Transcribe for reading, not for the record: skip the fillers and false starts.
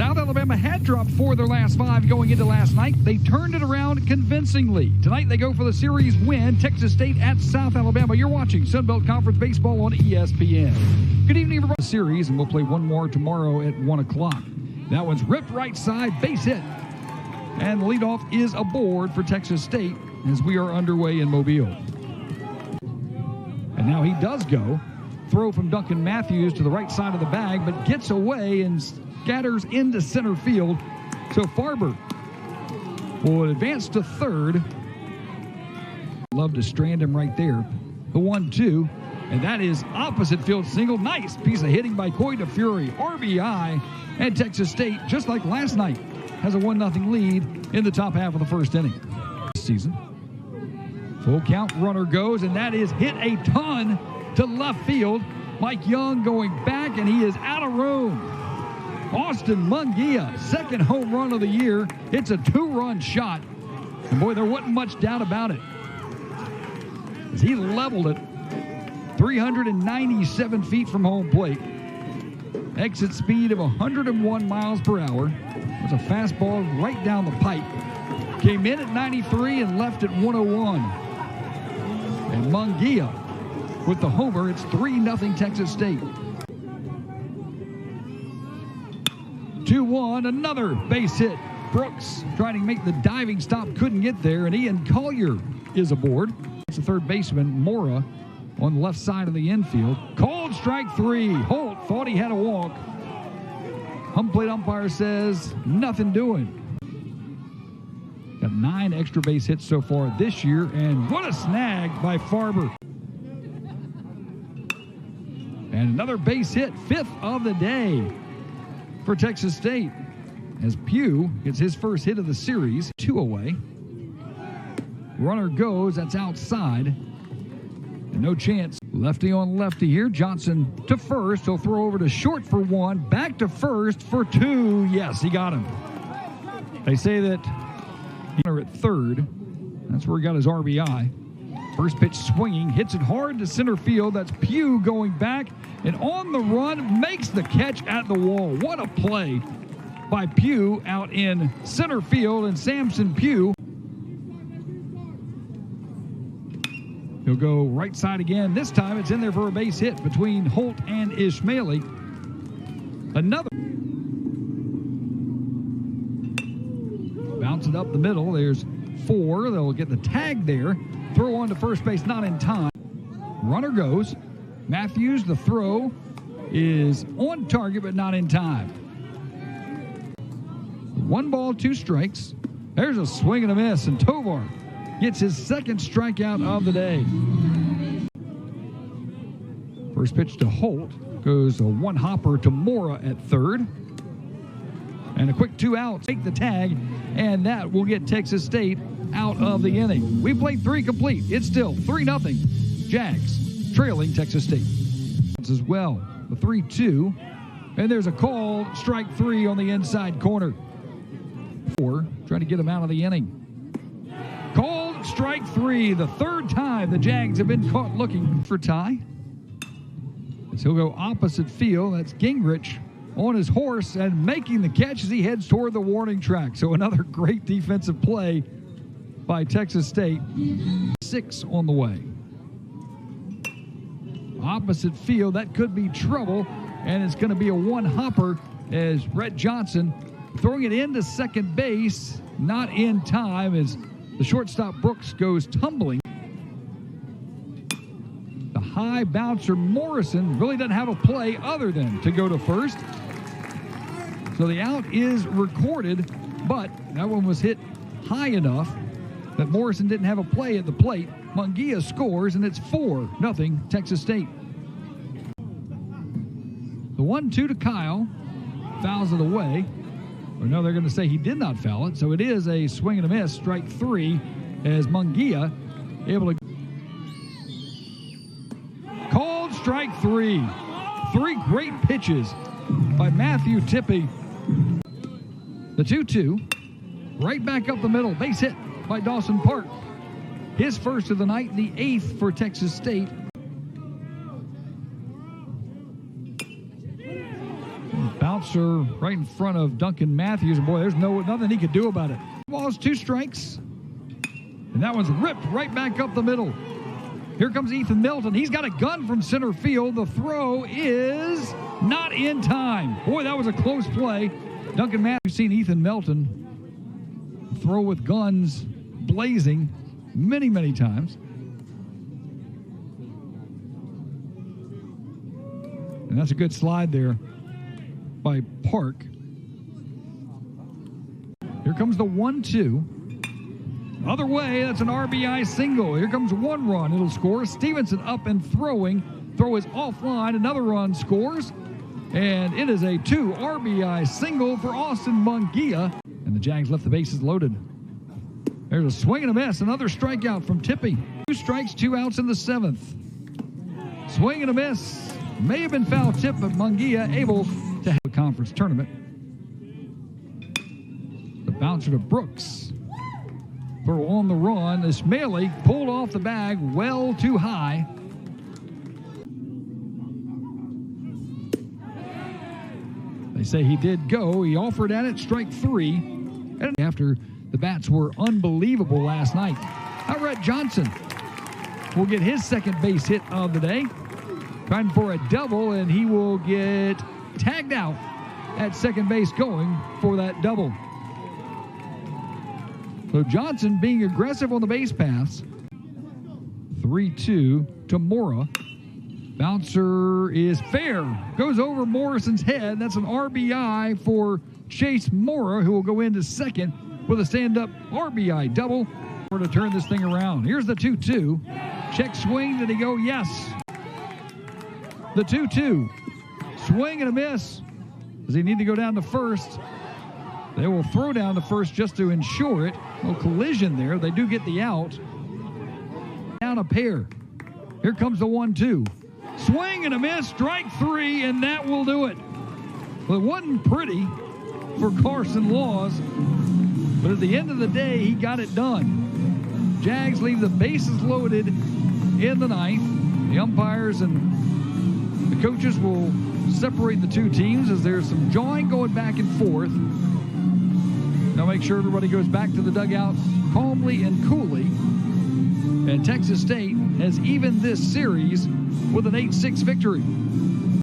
South Alabama had dropped 4 of their last 5 going into last night. They turned it around convincingly. Tonight they go for the series win. Texas State at South Alabama. You're watching Sun Belt Conference Baseball on ESPN. Good evening, everybody. Series, and we'll play one more tomorrow at 1 o'clock. That one's ripped right side, base hit. And the leadoff is aboard for Texas State as we are underway in Mobile. And now he does go. Throw from Duncan Matthews to the right side of the bag, but gets away and scatters into center field. So Farber will advance to third. Love to strand him right there. The 1-2, and that is opposite field single. Nice piece of hitting by Coy DeFury. RBI, and Texas State, just like last night, has a 1-0 lead in the top half of the first inning. Season. Full count, runner goes, and that is hit a ton to left field. Mike Young going back, and he is out of room. Austin Munguia, second home run of the year. It's a 2-run shot. And boy, there wasn't much doubt about it, as he leveled it 397 feet from home plate. Exit speed of 101 miles per hour. It was a fastball right down the pipe. Came in at 93 and left at 101. And Munguia with the homer. It's 3-0 Texas State. 2-1, another base hit. Brooks trying to make the diving stop, couldn't get there, and Ian Collier is aboard. It's the third baseman, Mora, on the left side of the infield. Called strike 3. Holt thought he had a walk. Home plate umpire says nothing doing. Got 9 extra base hits so far this year, and what a snag by Farber. And another base hit, 5th of the day for Texas State, as Pugh gets his first hit of the series. 2 away. Runner goes, that's outside. And no chance. Lefty on lefty here. Johnson to first. He'll throw over to short for 1. Back to first for 2. Yes, he got him. They say that he's at third. That's where he got his RBI. First pitch swinging, hits it hard to center field. That's Pugh going back, and on the run, makes the catch at the wall. What a play by Pugh out in center field, and Samson Pugh. He'll go right side again. This time it's in there for a base hit between Holt and Ishmaeli. Another. Bounce it up the middle. There's 4. They'll get the tag there. Throw on to first base, not in time. Runner goes. Matthews, the throw is on target, but not in time. 1 ball, 2 strikes. There's a swing and a miss, and Tovar gets his second strikeout of the day. First pitch to Holt. Goes a 1-hopper to Mora at third. And a quick 2 outs. Take the tag, and that will get Texas State out of the inning. We played 3 complete. It's still 3-0. Jags trailing Texas State. As well, the 3-2. And there's a call, strike 3 on the inside corner. 4, trying to get him out of the inning. Called strike 3, the 3rd time the Jags have been caught looking for tie. As he'll go opposite field. That's Gingrich on his horse and making the catch as he heads toward the warning track. So another great defensive play by Texas State. 6 on the way. Opposite field, that could be trouble, and it's going to be a 1-hopper as Rhett Johnson throwing it into second base, not in time as the shortstop Brooks goes tumbling. The high bouncer Morrison really doesn't have a play other than to go to first. So the out is recorded, but that one was hit high enough that Morrison didn't have a play at the plate. Munguia scores, and it's 4-0 Texas State. The 1-2 to Kyle. Fouls it away. Or no, they're going to say he did not foul it. So it is a swing and a miss. Strike 3 as Munguia able to. Called strike 3. 3 great pitches by Matthew Tippy. The 2-2. Right back up the middle. Base hit by Dawson Park. His first of the night, the 8th for Texas State. bouncer right in front of Duncan Matthews. And boy, there's nothing he could do about it. Ball is 2 strikes. And that one's ripped right back up the middle. Here comes Ethan Milton. He's got a gun from center field. The throw is not in time. Boy, that was a close play. Duncan Matthews, we've seen Ethan Milton throw with guns blazing many, many times. And that's a good slide there by Park. Here comes the 1-2. Other way, that's an RBI single. Here comes 1 run. It'll score. Stevenson up and throwing. Throw is offline. Another run scores. And it is a 2 RBI single for Austin Munguia. And the Jags left the bases loaded. There's a swing and a miss. Another strikeout from Tippy. 2 strikes, 2 outs in the 7th. Swing and a miss. May have been foul tip, but Munguia able to have a conference tournament. The bouncer to Brooks. Throw on the run. Ismaili pulled off the bag well too high. They say he did go. He offered at it, strike 3. And after the bats were unbelievable last night. Now Rhett Johnson will get his second base hit of the day. Trying for a double, and he will get tagged out at second base going for that double. So Johnson being aggressive on the base pass. 3-2 to Mora. Bouncer is fair. Goes over Morrison's head. That's an RBI for Chase Mora, who will go into second with a stand-up RBI double to turn this thing around. Here's the 2-2. Check swing. Did he go? Yes. The 2-2. Swing and a miss. Does he need to go down to first? They will throw down to first just to ensure it. No collision there. They do get the out. Down a pair. Here comes the 1-2. Swing and a miss. Strike 3, and that will do it. Well, it wasn't pretty for Carson Laws, but at the end of the day, he got it done. Jags leave the bases loaded in the 9th. The umpires and the coaches will separate the 2 teams as there's some jawing going back and forth. Now make sure everybody goes back to the dugouts calmly and coolly. And Texas State has evened this series with an 8-6 victory.